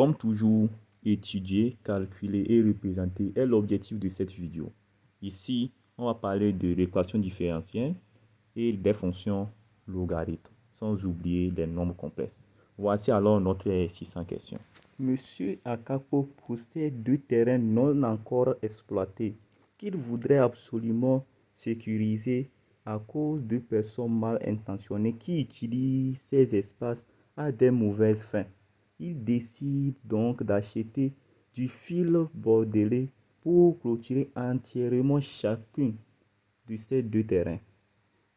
Comme toujours, étudier, calculer et représenter est l'objectif de cette vidéo. Ici, on va parler de l'équation différentielle et des fonctions logarithmes, sans oublier les nombres complexes. Voici alors notre exercice en question. Monsieur Akapo possède 2 terrains non encore exploités qu'il voudrait absolument sécuriser à cause de personnes mal intentionnées qui utilisent ces espaces à des mauvaises fins. Il décide donc d'acheter du fil bordelé pour clôturer entièrement chacun de ces 2 terrains.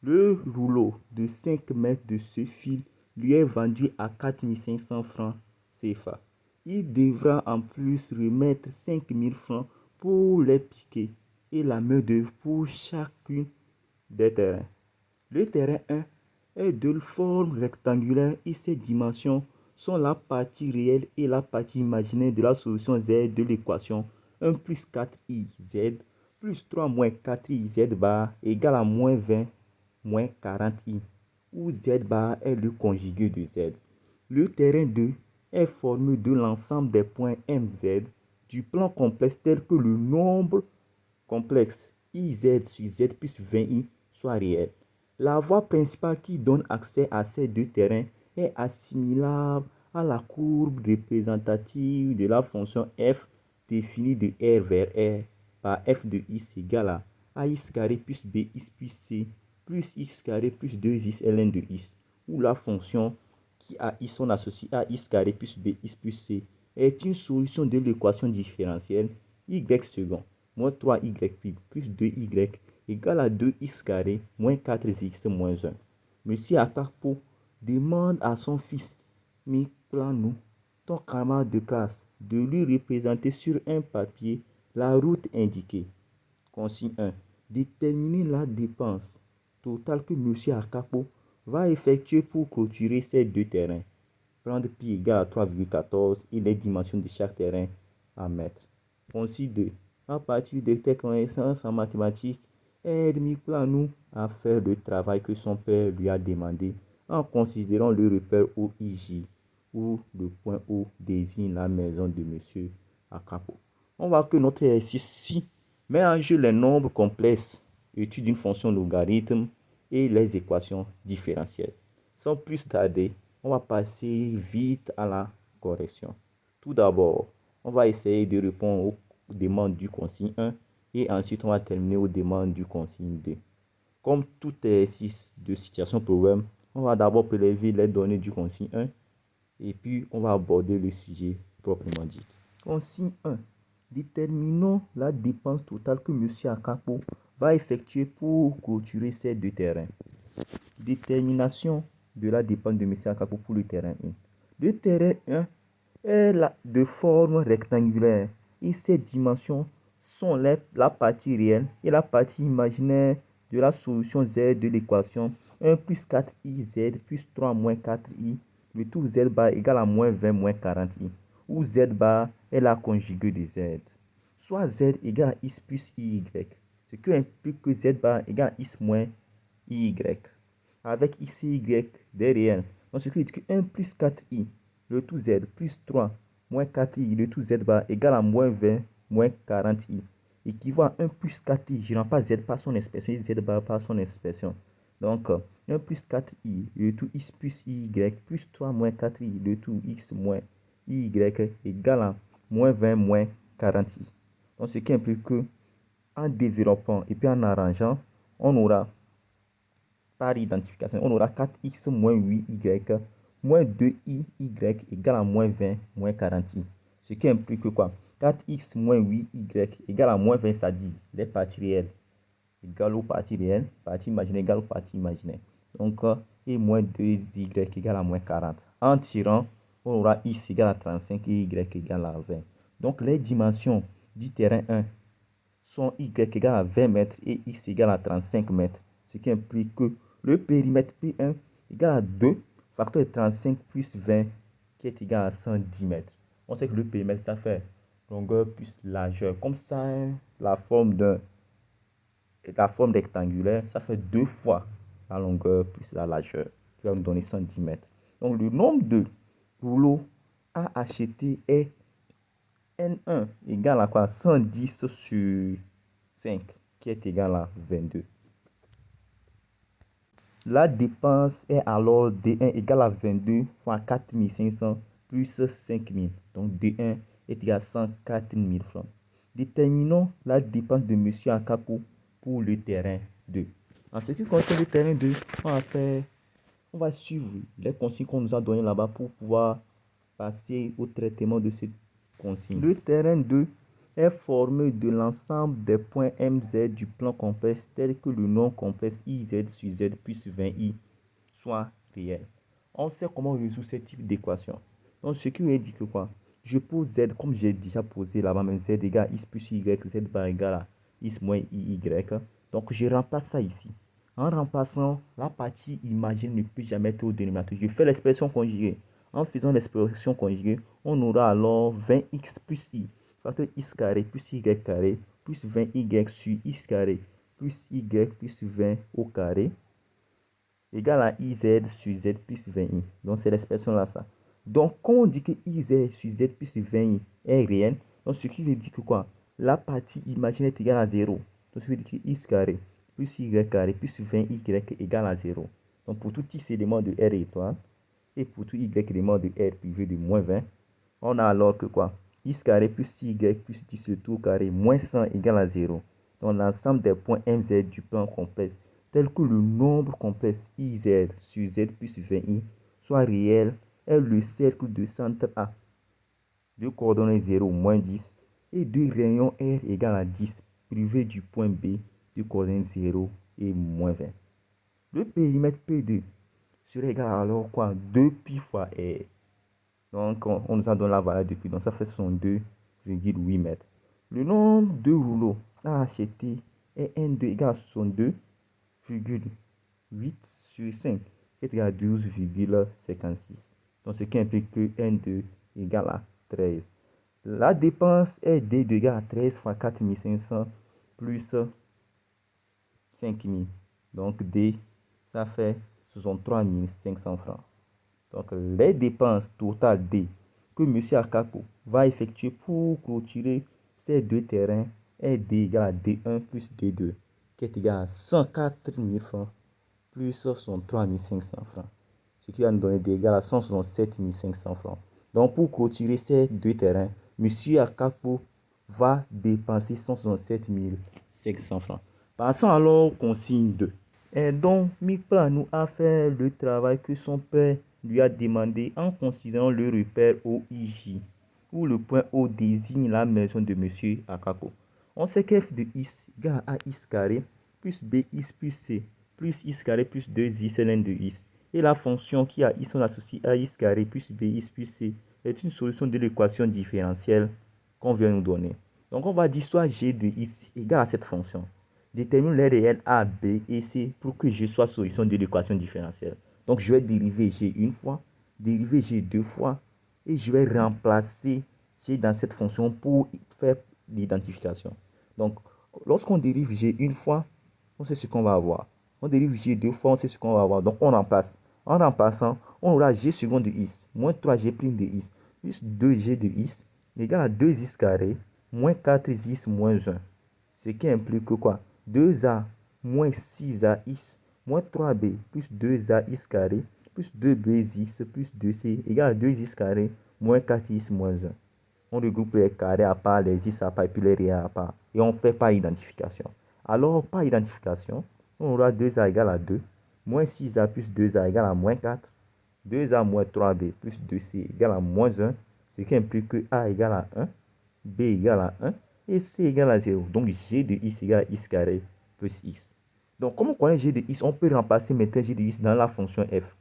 Le rouleau de 5 mètres de ce fil lui est vendu à 4 500 francs CFA. Il devra en plus remettre 5 000 francs pour les piquets et la main-d'œuvre pour chacun des terrains. Le terrain 1 est de forme rectangulaire et ses dimensions sont la partie réelle et la partie imaginaire de la solution Z de l'équation 1 plus 4iz plus 3 moins 4iz bar égale à moins 20 moins 40i, où Z bar est le conjugué de Z. Le terrain 2 est formé de l'ensemble des points MZ du plan complexe tel que le nombre complexe IZ sur Z plus 20i soit réel. La voie principale qui donne accès à ces 2 terrains est assimilable à la courbe représentative de la fonction f définie de R vers R par f de x égale à x carré plus bx plus c plus x carré plus 2x ln de x, où la fonction qui a x sont associées à x carré plus bx plus c est une solution de l'équation différentielle y second moins 3y plus 2y égale à 2x carré moins 4x moins 1. Monsieur Akapo demande à son fils Miklanou, ton camarade de classe, de lui représenter sur un papier la route indiquée. Consigne 1. Déterminer la dépense totale que monsieur Akapo va effectuer pour clôturer ces 2 terrains. Prendre pi égale à 3,14 et les dimensions de chaque terrain à mètres. Consigne 2. À partir de tes connaissances en mathématiques, aide Miklanou à faire le travail que son père lui a demandé en considérant le repère OIJ, où le point O désigne la maison de monsieur Akapo. On voit que notre exercice-ci met en jeu les nombres complexes, étude d'une fonction logarithme et les équations différentielles. Sans plus tarder, on va passer vite à la correction. Tout d'abord, on va essayer de répondre aux demandes du consigne 1 et ensuite on va terminer aux demandes du consigne 2. Comme tout exercice de situation problème, on va d'abord prélever les données du consigne 1 et puis on va aborder le sujet proprement dit. Consigne 1. Déterminons la dépense totale que M. Akapo va effectuer pour clôturer ces 2 terrains. Détermination de la dépense de M. Akapo pour le terrain 1. Le terrain 1 est de forme rectangulaire et ses dimensions sont la partie réelle et la partie imaginaire de la solution Z de l'équation 1 plus 4iz plus 3 moins 4i, le tout Z bar égale à moins 20 moins 40i, où Z bar est la conjuguée de Z. Soit Z égale à x plus y, ce qui implique que Z bar égale à x moins y, avec x et y des réels. Donc ce qui dit que 1 plus 4i, le tout Z, plus 3 moins 4i, le tout Z bar égale à moins 20 moins 40i, équivaut à 1 plus 4i, je n'en pas Z par son expression, Z bar par son expression. Donc 1 plus 4i, le tout x plus y, plus 3 moins 4i, le tout x moins y, égale à moins 20 moins 40i. Donc ce qui implique que en développant et puis en arrangeant, on aura par identification, on aura 4x moins 8y moins 2y égale à moins 20 moins 40i. Ce qui implique que quoi? 4x moins 8y égale à moins 20, c'est-à-dire les parties réelles égale aux parties réelles, partie imaginaire égale aux parties imaginaires. Donc, et moins 2y égale à moins 40. En tirant, on aura x égale à 35 et y égale à 20. Donc, les dimensions du terrain 1 sont y égale à 20 mètres et x égale à 35 mètres. Ce qui implique que le périmètre P1 égale à 2 facteur de 35 plus 20 qui est égal à 110 mètres. On sait que le périmètre, ça fait longueur plus largeur. Comme ça, la forme rectangulaire, ça fait 2 fois la longueur plus la largeur, qui va nous donner 110 mètres. Donc, le nombre de rouleaux à acheter est N1 égale à quoi? 110 sur 5, qui est égal à 22. La dépense est alors D1 égale à 22 fois 4500 plus 5000. Donc D1 est égal à 104 000 francs. Déterminons la dépense de M. Akapo pour le terrain 2. En ce qui concerne le terrain 2, on va suivre les consignes qu'on nous a données là-bas pour pouvoir passer au traitement de cette consigne. Le terrain 2 est formé de l'ensemble des points MZ du plan complexe tel que le nom complexe IZ sur Z plus 20I soit réel. On sait comment résoudre ce type d'équation. Donc, ce qui veut dire que quoi? Je pose Z comme j'ai déjà posé là-bas, même Z égale X plus Y, Z par égal à X moins IY. Donc, je remplace ça ici. En remplaçant, la partie imagine ne peut jamais être au dénominateur. Je fais l'expression conjuguée. En faisant l'expression conjuguée, on aura alors 20x plus i, facteur x carré plus y carré, plus 20y sur x carré, plus y plus 20 au carré, égale à iz sur z plus 20i. Donc, c'est l'expression là, ça. Donc, quand on dit que iz sur z plus 20i est réel, donc ce qui veut dire que quoi? La partie imaginaire est égale à 0. Donc, ça veut dire que x carré plus y carré plus 20y égale à 0. Donc, pour tout x élément de R étoile, et pour tout y élément de R privé de moins 20, on a alors que quoi? X carré plus y plus 10 tout carré moins 100 égale à 0. Donc, l'ensemble des points MZ du plan complexe tel que le nombre complexe IZ sur Z plus 20i soit réel est le cercle de centre A de coordonnées 0 moins 10 et de rayon R égale à 10 privé du point B de coordonnées 0 et moins 20. Le périmètre P2 serait égal à alors quoi? 2 pi fois R. Donc, on nous a donné la valeur depuis. Donc, ça fait 62,8 mètres. Le nombre de rouleaux à acheter est N2 égale à 62,8 sur 5, qui est égal à 12,56. Donc, ce qui implique que N2 égale à 13. La dépense est D2 égale à 13 fois 4500 plus 5000. Donc, D, ça fait 63 500 francs. Donc, les dépenses totales D que M. Akapo va effectuer pour clôturer ces deux terrains est D égale à D1 plus D2, qui est égal à 104 000 francs plus 63 500 francs, ce qui va nous donner D égale à 167 500 francs. Donc, pour clôturer ces deux terrains, M. Akapo va dépenser 167 500 francs. Passons alors aux consignes 2. Et donc, Mikpla nous a fait le travail que son père lui a demandé en considérant le repère OIJ, où le point O désigne la maison de M. Akako. On sait que f de x égale à x carré plus bx plus c plus x carré plus 2x ln de x. Et la fonction qui a x on associe à x carré plus bx plus c est une solution de l'équation différentielle qu'on vient nous donner. Donc, on va dire soit g de x égale à cette fonction. Détermine les réels A, B et C pour que G soit solution de l'équation différentielle. Donc, je vais dériver G une fois, dériver G deux fois, et je vais remplacer G dans cette fonction pour faire l'identification. Donc, lorsqu'on dérive G une fois, on sait ce qu'on va avoir. On dérive G deux fois, on sait ce qu'on va avoir. Donc, on remplace. En remplaçant, on aura G second de x, moins 3G prime de x, plus 2G de x, égale à 2x carré, moins 4x moins 1. Ce qui implique que quoi? 2a moins 6ax moins 3b plus 2ax carré plus 2bx plus 2c égale à 2x carré moins 4x moins 1. On regroupe les carrés à part, les x à part et puis les réels à part. Et on fait par identification. Alors, par identification, on aura 2a égale à 2, moins 6a plus 2a égale à moins 4, 2a moins 3b plus 2c égale à moins 1, ce qui implique que a égale à 1, b égale à 1, et c égale à 0. Donc, g de x égale à x carré plus x. Donc, comme on connaît g de x, on peut remplacer maintenant g de x dans la fonction f.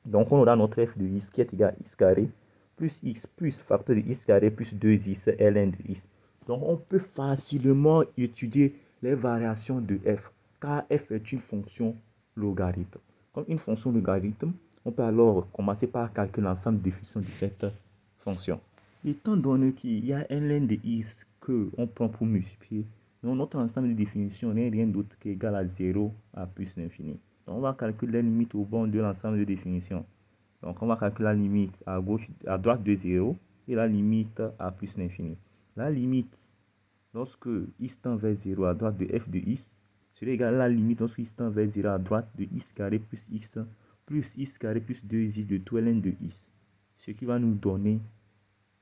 Donc, on aura notre f de x qui est égal à x carré plus x plus facteur de x carré plus 2x ln de x. Donc, on peut facilement étudier les variations de f, car f est une fonction logarithme. Comme une fonction logarithme, on peut alors commencer par calculer l'ensemble de définitions de cette fonction. Étant donné qu'il y a un ln de x qu'on prend pour multiplier, donc notre ensemble de définitions n'est rien d'autre qu'égal à 0 à plus l'infini. Donc on va calculer les limites au bon de l'ensemble de définitions. Donc, on va calculer la limite à gauche, à droite de 0 et la limite à plus l'infini. La limite, lorsque x tend vers 0 à droite de f de x, serait égal à la limite lorsque x tend vers 0 à droite de x carré plus x carré plus 2x de tout ln de x. Ce qui va nous donner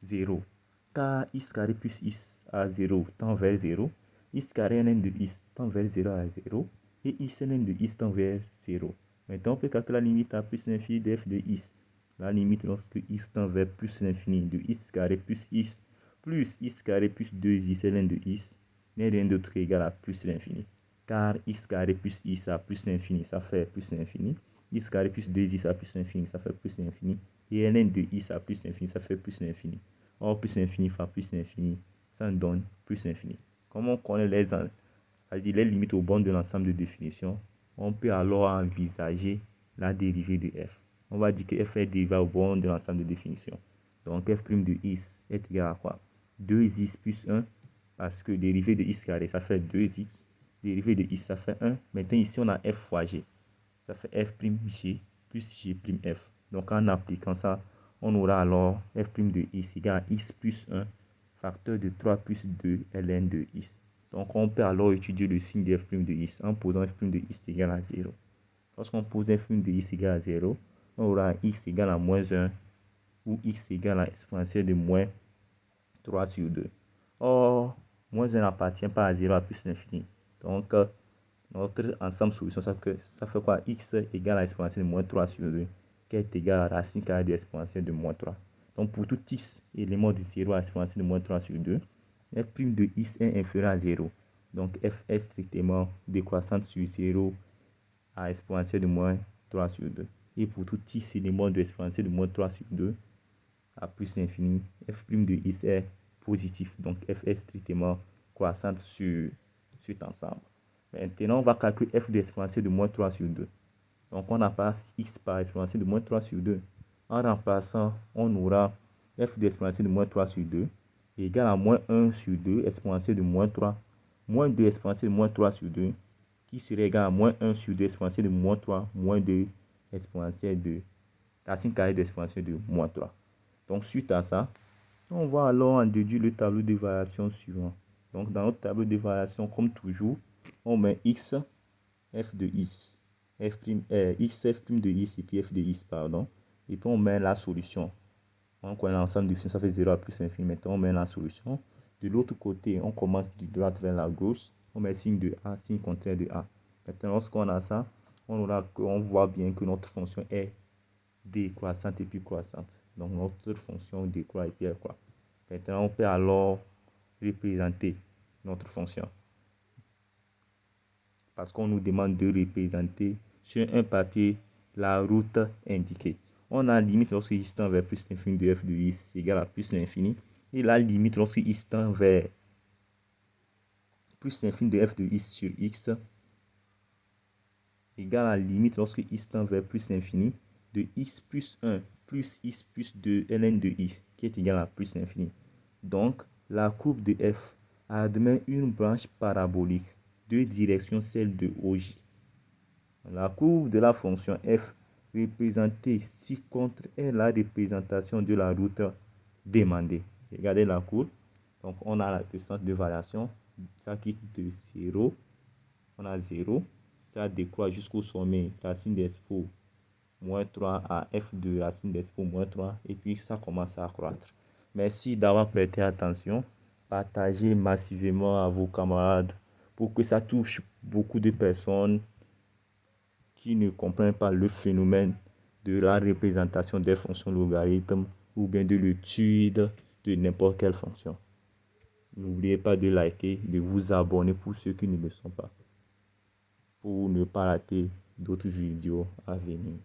0. Car x carré plus x à 0 tend vers 0, x carré ln de x tend vers 0 à 0, et x ln de x tend vers 0. Maintenant, on peut calculer la limite à plus l'infini de f de x. La limite lorsque x tend vers plus l'infini de x carré plus x carré plus 2x ln de x n'est rien d'autre qu'égal à plus l'infini. Car x carré plus x à plus l'infini, ça fait plus l'infini. X carré plus 2x à plus l'infini, ça fait plus l'infini. Et ln de x à plus l'infini, ça fait plus l'infini. Or, plus l'infini fois plus l'infini, ça nous donne plus l'infini. Comme on connaît c'est-à-dire les limites au bornes de l'ensemble de définition, on peut alors envisager la dérivée de f. On va dire que f est dérivé au bornes de l'ensemble de définition. Donc f' de x est égal à quoi? 2x plus 1, parce que dérivée de x carré, ça fait 2x. Dérivée de x, ça fait 1. Maintenant, ici, on a f fois g. Ça fait f'g plus g'(f). Donc, en appliquant ça, on aura alors f' de x égale à x plus 1, facteur de 3 plus 2 ln de x. Donc, on peut alors étudier le signe de f' de x en posant f' de x égale à 0. Lorsqu'on pose f' de x égale à 0, on aura x égale à moins 1 ou x égale à exponentielle de moins 3 sur 2. Or, moins 1 n'appartient pas à 0 à plus l'infini. Donc, notre ensemble solution, ça fait quoi? X égale à exponentielle de moins 3 sur 2, qui est égal à racine carrée de exponentielle de moins 3. Donc, pour tout x élément de 0 à exponentielle de moins 3 sur 2, f' de x est inférieur à 0. Donc, f est strictement décroissante sur 0 à exponentielle de moins 3 sur 2. Et pour tout x élément de exponentielle de moins 3 sur 2 à plus l'infini, f' de x est positif. Donc, f est strictement croissante sur cet ensemble. Maintenant, on va calculer f de exponentielle de moins 3 sur 2. Donc, on remplace x par exponentielle de moins 3 sur 2. En remplaçant, on aura f de exponentielle de moins 3 sur 2 égale à moins 1 sur 2 exponentielle de moins 3, moins 2 exponentielle de moins 3 sur 2, qui serait égal à moins 1 sur 2 exponentielle de moins 3, moins 2 exponentielle de racine carrée d'exponentielle de moins 3. Donc, suite à ça, on va alors en déduire le tableau de variation suivant. Donc, dans notre tableau de variation, comme toujours, on met x, f de x, x f' de x et puis f de x, pardon. Et puis on met la solution. On connaît l'ensemble de ça fait 0 à plus l'infini. Maintenant, on met la solution. De l'autre côté, on commence de droite vers la gauche. On met signe de a, signe contraire de a. Maintenant, lorsqu'on a ça, on voit bien que notre fonction est décroissante et puis croissante. Donc, notre fonction décroît et puis elle croît. Maintenant, on peut alors représenter notre fonction. Parce qu'on nous demande de représenter sur un papier la route indiquée. On a la limite lorsque x tend vers plus l'infini de f de x égale à plus l'infini. Et la limite lorsque x tend vers plus l'infini de f de x sur x égale à la limite lorsque x tend vers plus l'infini de x plus 1 plus x plus 2 ln de x qui est égal à plus l'infini. Donc, la courbe de f admet une branche parabolique de direction celle de OJ. La courbe de la fonction f représentée ci-contre est la représentation de la route demandée. Regardez la courbe. Donc, on a la distance de variation. Ça quitte de 0. On a 0. Ça décroît jusqu'au sommet, racine d'expo moins 3 à f de racine d'expo moins 3. Et puis, ça commence à croître. Merci d'avoir prêté attention. Partagez massivement à vos camarades pour que ça touche beaucoup de personnes qui ne comprennent pas le phénomène de la représentation des fonctions logarithmes ou bien de l'étude de n'importe quelle fonction. N'oubliez pas de liker, de vous abonner pour ceux qui ne le sont pas, pour ne pas rater d'autres vidéos à venir.